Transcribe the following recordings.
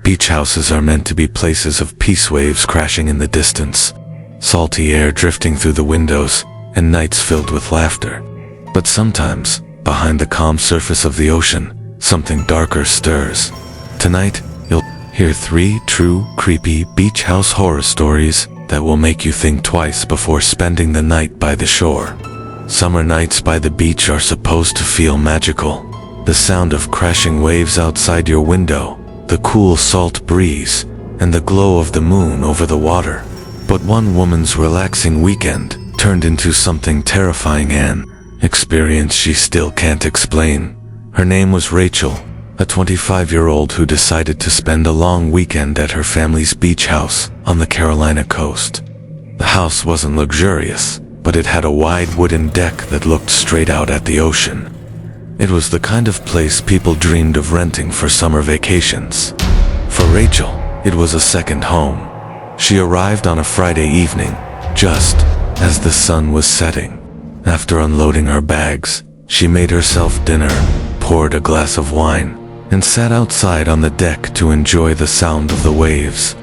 Beach houses are meant to be places of peace, waves crashing in the distance, salty air drifting through the windows, and nights filled with laughter. But sometimes, behind the calm surface of the ocean, something darker stirs. Tonight, you'll hear 3 true, creepy beach house horror stories that will make you think twice before spending the night by the shore. Summer nights by the beach are supposed to feel magical. The sound of crashing waves outside your window, the cool salt breeze, and the glow of the moon over the water. But one woman's relaxing weekend turned into something terrifying, an experience she still can't explain. Her name was Rachel, a 25-year-old who decided to spend a long weekend at her family's beach house on the Carolina coast. The house wasn't luxurious, but it had a wide wooden deck that looked straight out at the ocean. It was the kind of place people dreamed of renting for summer vacations. For Rachel, it was a second home. She arrived on a Friday evening, just as the sun was setting. After unloading her bags, she made herself dinner, poured a glass of wine, and sat outside on the deck to enjoy the sound of the waves.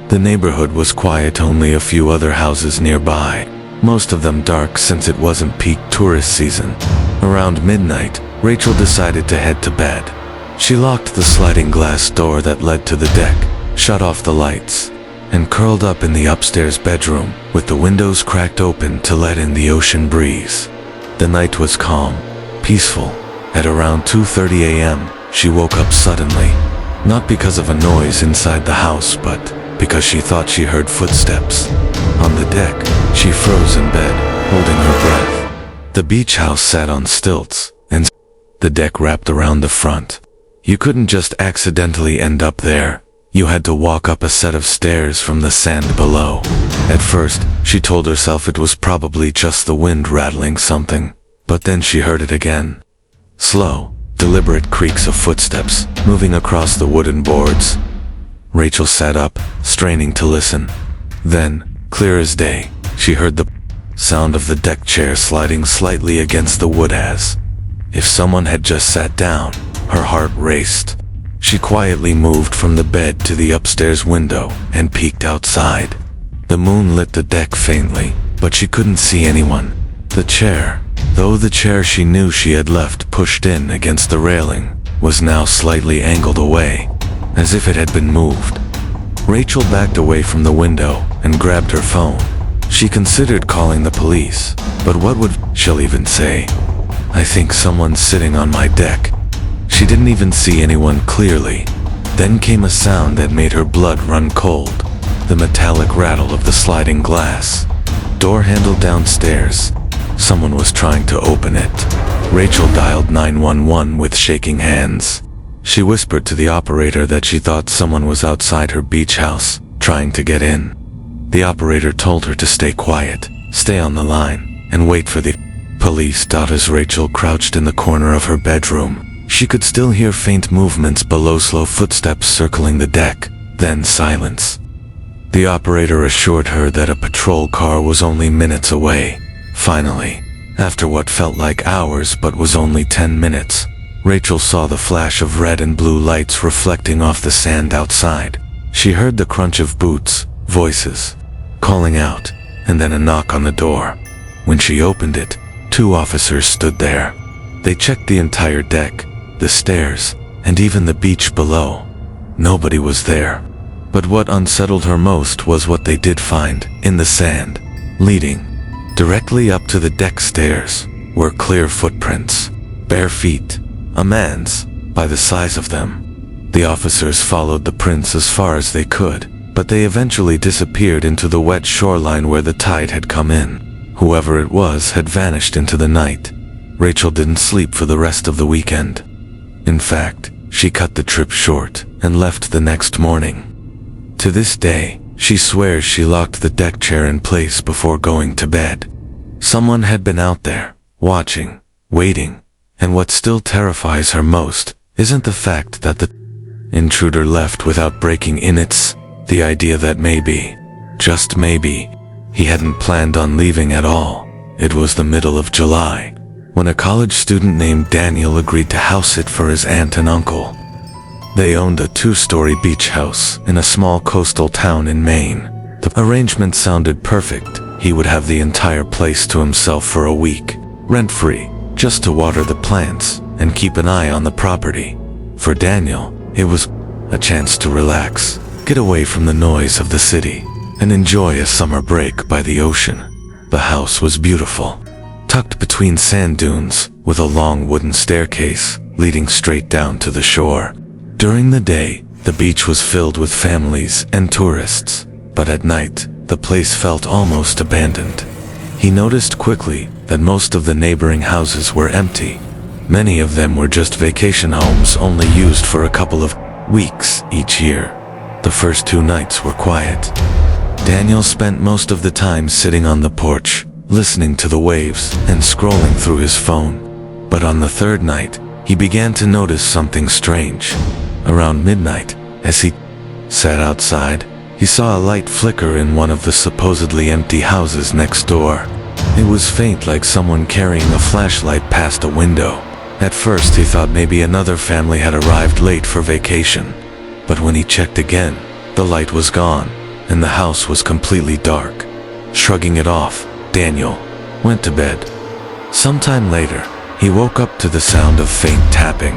The neighborhood was quiet, only a few other houses nearby, most of them dark since it wasn't peak tourist season. Around midnight, Rachel decided to head to bed. She locked the sliding glass door that led to the deck, shut off the lights, and curled up in the upstairs bedroom with the windows cracked open to let in the ocean breeze. The night was calm, peaceful. At around 2:30 a.m., she woke up suddenly, not because of a noise inside the house, but because she thought she heard footsteps. On the deck, she froze in bed, holding her breath. The beach house sat on stilts, and the deck wrapped around the front. You couldn't just accidentally end up there. You had to walk up a set of stairs from the sand below. At first, she told herself it was probably just the wind rattling something, but then she heard it again. Slow, deliberate creaks of footsteps moving across the wooden boards. Rachel sat up, straining to listen. Then, clear as day, she heard the sound of the deck chair sliding slightly against the wood as if someone had just sat down. Her heart raced. She quietly moved from the bed to the upstairs window and peeked outside. The moon lit the deck faintly, but she couldn't see anyone. The chair, though the chair she knew she had left pushed in against the railing, was now slightly angled away, as if it had been moved. Rachel backed away from the window and grabbed her phone. She considered calling the police, but what would she'll even say? I think someone's sitting on my deck. She didn't even see anyone clearly. Then came a sound that made her blood run cold. The metallic rattle of the sliding glass. Door handle downstairs. Someone was trying to open it. Rachel dialed 911 with shaking hands. She whispered to the operator that she thought someone was outside her beach house, trying to get in. The operator told her to stay quiet, stay on the line, and wait for the police. As Rachel crouched in the corner of her bedroom, she could still hear faint movements below, slow footsteps circling the deck, then silence. The operator assured her that a patrol car was only minutes away. Finally, after what felt like hours but was only 10 minutes, Rachel saw the flash of red and blue lights reflecting off the sand outside. She heard the crunch of boots, voices, calling out, and then a knock on the door. When she opened it, 2 officers stood there. They checked the entire deck, the stairs, and even the beach below. Nobody was there. But what unsettled her most was what they did find in the sand. Leading directly up to the deck stairs were clear footprints, bare feet, a man's, by the size of them. The officers followed the prints as far as they could, but they eventually disappeared into the wet shoreline where the tide had come in. Whoever it was had vanished into the night. Rachel didn't sleep for the rest of the weekend. In fact, she cut the trip short and left the next morning. To this day, she swears she locked the deck chair in place before going to bed. Someone had been out there, watching, waiting, and what still terrifies her most isn't the fact that the intruder left without breaking in. It's the idea that maybe, just maybe, he hadn't planned on leaving at all. It was the middle of July, when a college student named Daniel agreed to house sit for his aunt and uncle. They owned a 2-story beach house in a small coastal town in Maine. The arrangement sounded perfect. He would have the entire place to himself for a week, rent-free, just to water the plants and keep an eye on the property. For Daniel, it was a chance to relax, get away from the noise of the city, and enjoy a summer break by the ocean. The house was beautiful, tucked between sand dunes, with a long wooden staircase leading straight down to the shore. During the day, the beach was filled with families and tourists, but at night, the place felt almost abandoned. He noticed quickly that most of the neighboring houses were empty. Many of them were just vacation homes only used for a couple of weeks each year. The first 2 nights were quiet. Daniel spent most of the time sitting on the porch, listening to the waves and scrolling through his phone. But on the 3rd night, he began to notice something strange. Around midnight, as he sat outside, he saw a light flicker in one of the supposedly empty houses next door. It was faint, like someone carrying a flashlight past a window. At first he thought maybe another family had arrived late for vacation. But when he checked again, the light was gone, and the house was completely dark. Shrugging it off, Daniel went to bed. Sometime later, he woke up to the sound of faint tapping.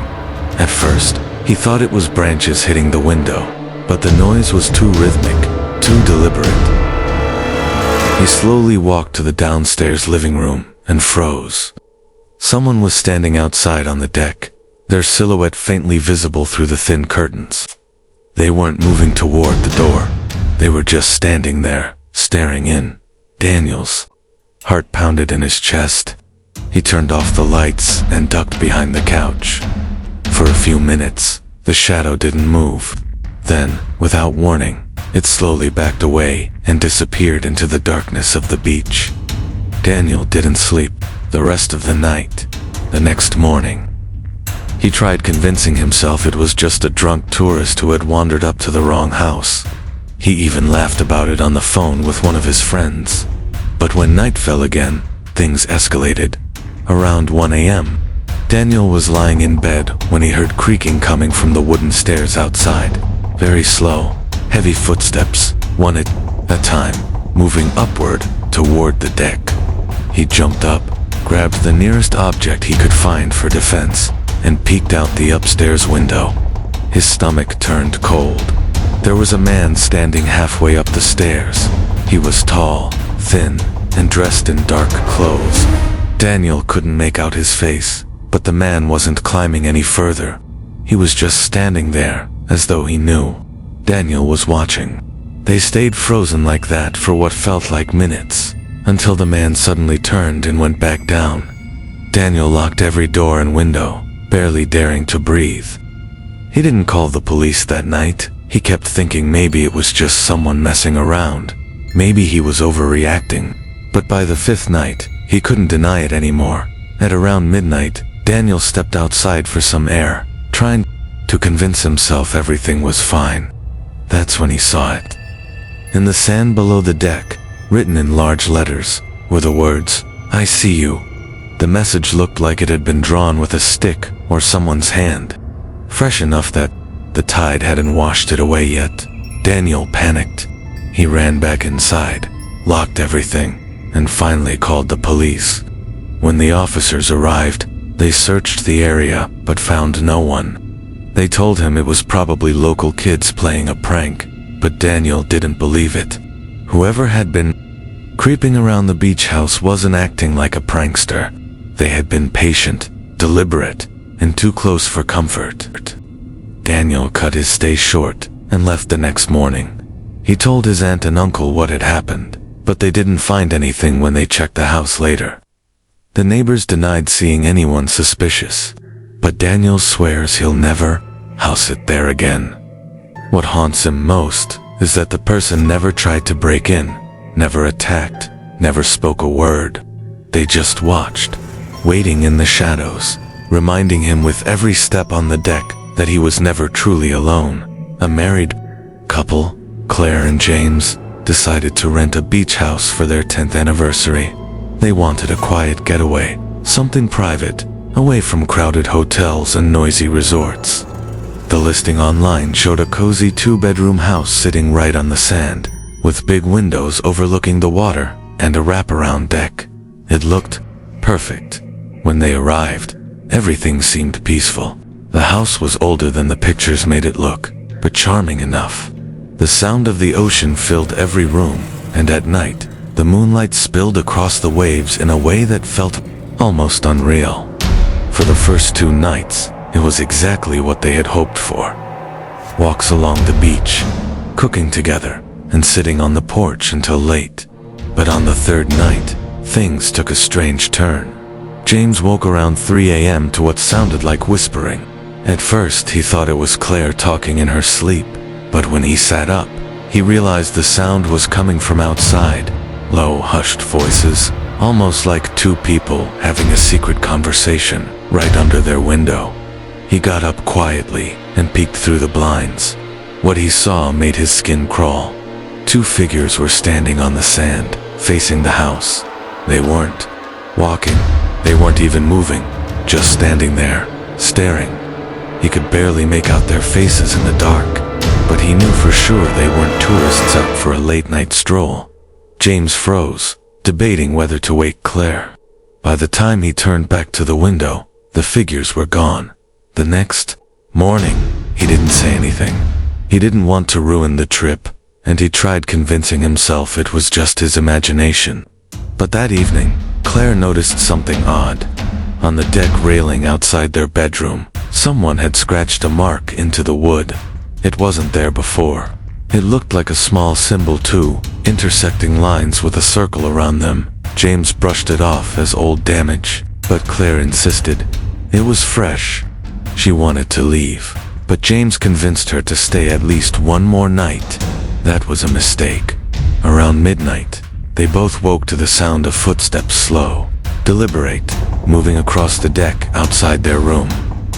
At first, he thought it was branches hitting the window, but the noise was too rhythmic, too deliberate. He slowly walked to the downstairs living room and froze. Someone was standing outside on the deck, their silhouette faintly visible through the thin curtains. They weren't moving toward the door. They were just standing there, staring in. Daniel's heart pounded in his chest. He turned off the lights and ducked behind the couch. For a few minutes, the shadow didn't move. Then, without warning, it slowly backed away and disappeared into the darkness of the beach. Daniel didn't sleep the rest of the night. The next morning, he tried convincing himself it was just a drunk tourist who had wandered up to the wrong house. He even laughed about it on the phone with one of his friends. But when night fell again, things escalated. Around 1 a.m., Daniel was lying in bed when he heard creaking coming from the wooden stairs outside. Very slow, heavy footsteps, one at a time, moving upward toward the deck. He jumped up, grabbed the nearest object he could find for defense, and peeked out the upstairs window. His stomach turned cold. There was a man standing halfway up the stairs. He was tall, thin, and dressed in dark clothes. Daniel couldn't make out his face, but the man wasn't climbing any further. He was just standing there, as though he knew. Daniel was watching. They stayed frozen like that for what felt like minutes, until the man suddenly turned and went back down. Daniel locked every door and window, barely daring to breathe. He didn't call the police that night. He kept thinking maybe it was just someone messing around. Maybe he was overreacting. But by the 5th night, he couldn't deny it anymore. At around midnight, Daniel stepped outside for some air, trying to convince himself everything was fine. That's when he saw it. In the sand below the deck, written in large letters, were the words, "I see you." The message looked like it had been drawn with a stick or someone's hand. Fresh enough that the tide hadn't washed it away yet. Daniel panicked. He ran back inside, locked everything, and finally called the police. When the officers arrived, they searched the area but found no one. They told him it was probably local kids playing a prank, but Daniel didn't believe it. Whoever had been creeping around the beach house wasn't acting like a prankster. They had been patient, deliberate, and too close for comfort. Daniel cut his stay short and left the next morning. He told his aunt and uncle what had happened, but they didn't find anything when they checked the house later. The neighbors denied seeing anyone suspicious, but Daniel swears he'll never house it there again. What haunts him most is that the person never tried to break in, never attacked, never spoke a word. They just watched, waiting in the shadows, reminding him with every step on the deck that he was never truly alone. A married couple, Claire and James, decided to rent a beach house for their 10th anniversary. They wanted a quiet getaway, something private, away from crowded hotels and noisy resorts. The listing online showed a cozy 2-bedroom house sitting right on the sand, with big windows overlooking the water and a wraparound deck. It looked perfect. When they arrived, everything seemed peaceful. The house was older than the pictures made it look, but charming enough. The sound of the ocean filled every room, and at night, the moonlight spilled across the waves in a way that felt almost unreal. For the first 2 nights, it was exactly what they had hoped for. Walks along the beach, cooking together, and sitting on the porch until late. But on the 3rd night, things took a strange turn. James woke around 3 a.m. to what sounded like whispering. At first, he thought it was Claire talking in her sleep, but when he sat up, he realized the sound was coming from outside. Low, hushed voices, almost like 2 people having a secret conversation right under their window. He got up quietly and peeked through the blinds. What he saw made his skin crawl. 2 figures were standing on the sand, facing the house. They weren't walking, they weren't even moving, just standing there, staring. He could barely make out their faces in the dark, but he knew for sure they weren't tourists out for a late-night stroll. James froze, debating whether to wake Claire. By the time he turned back to the window, the figures were gone. The next morning, he didn't say anything. He didn't want to ruin the trip, and he tried convincing himself it was just his imagination. But that evening, Claire noticed something odd. On the deck railing outside their bedroom, someone had scratched a mark into the wood. It wasn't there before. It looked like a small symbol too, intersecting lines with a circle around them. James brushed it off as old damage, but Claire insisted. It was fresh. She wanted to leave, but James convinced her to stay at least one more night. That was a mistake. Around midnight, they both woke to the sound of footsteps slow, deliberate, moving across the deck outside their room.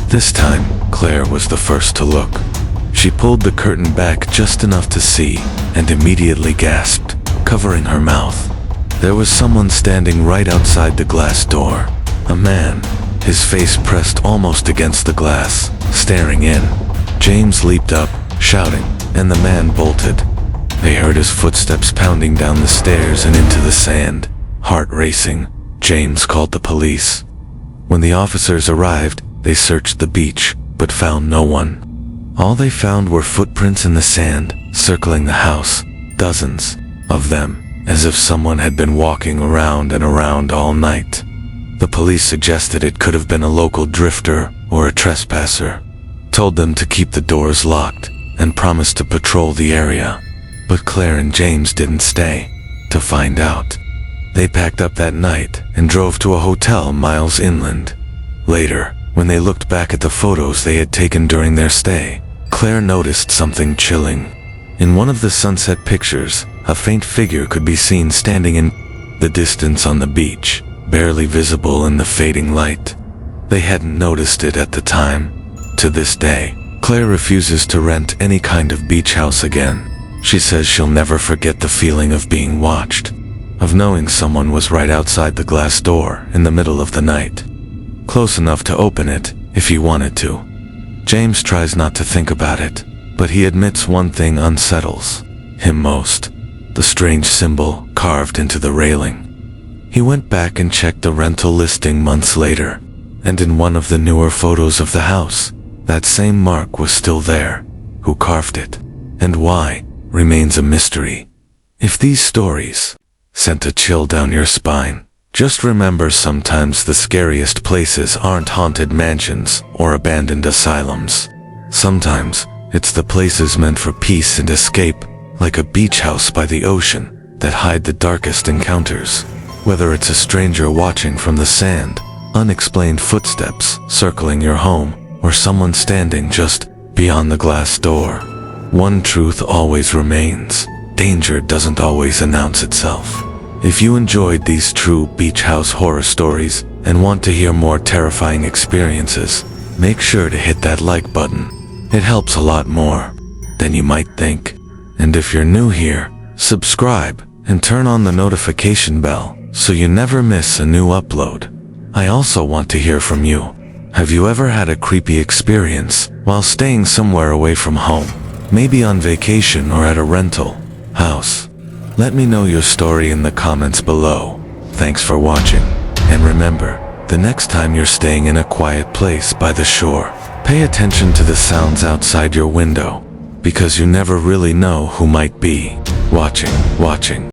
This time, Claire was the first to look. She pulled the curtain back just enough to see, and immediately gasped, covering her mouth. There was someone standing right outside the glass door. A man, his face pressed almost against the glass, staring in. James leaped up, shouting, and the man bolted. They heard his footsteps pounding down the stairs and into the sand. Heart racing, James called the police. When the officers arrived, they searched the beach, but found no one. All they found were footprints in the sand, circling the house, dozens of them, as if someone had been walking around and around all night. The police suggested it could have been a local drifter or a trespasser, told them to keep the doors locked, and promised to patrol the area. But Claire and James didn't stay to find out. They packed up that night and drove to a hotel miles inland. Later, when they looked back at the photos they had taken during their stay, Claire noticed something chilling. In one of the sunset pictures, a faint figure could be seen standing in the distance on the beach, barely visible in the fading light. They hadn't noticed it at the time. To this day, Claire refuses to rent any kind of beach house again. She says she'll never forget the feeling of being watched, of knowing someone was right outside the glass door in the middle of the night, close enough to open it if he wanted to. James tries not to think about it, but he admits one thing unsettles him most: the strange symbol carved into the railing. He went back and checked the rental listing months later, and in one of the newer photos of the house, that same mark was still there. Who carved it, and why, remains a mystery. If these stories sent a chill down your spine, just remember sometimes the scariest places aren't haunted mansions or abandoned asylums. Sometimes it's the places meant for peace and escape, like a beach house by the ocean, that hide the darkest encounters. Whether it's a stranger watching from the sand, unexplained footsteps circling your home, or someone standing just beyond the glass door, one truth always remains: danger doesn't always announce itself. If you enjoyed these true beach house horror stories and want to hear more terrifying experiences, make sure to hit that like button. It helps a lot more than you might think. And if you're new here, subscribe and turn on the notification bell so you never miss a new upload. I also want to hear from you. Have you ever had a creepy experience while staying somewhere away from home? Maybe on vacation or at a rental house? Let me know your story in the comments below. Thanks for watching. And remember, the next time you're staying in a quiet place by the shore, pay attention to the sounds outside your window, because you never really know who might be watching.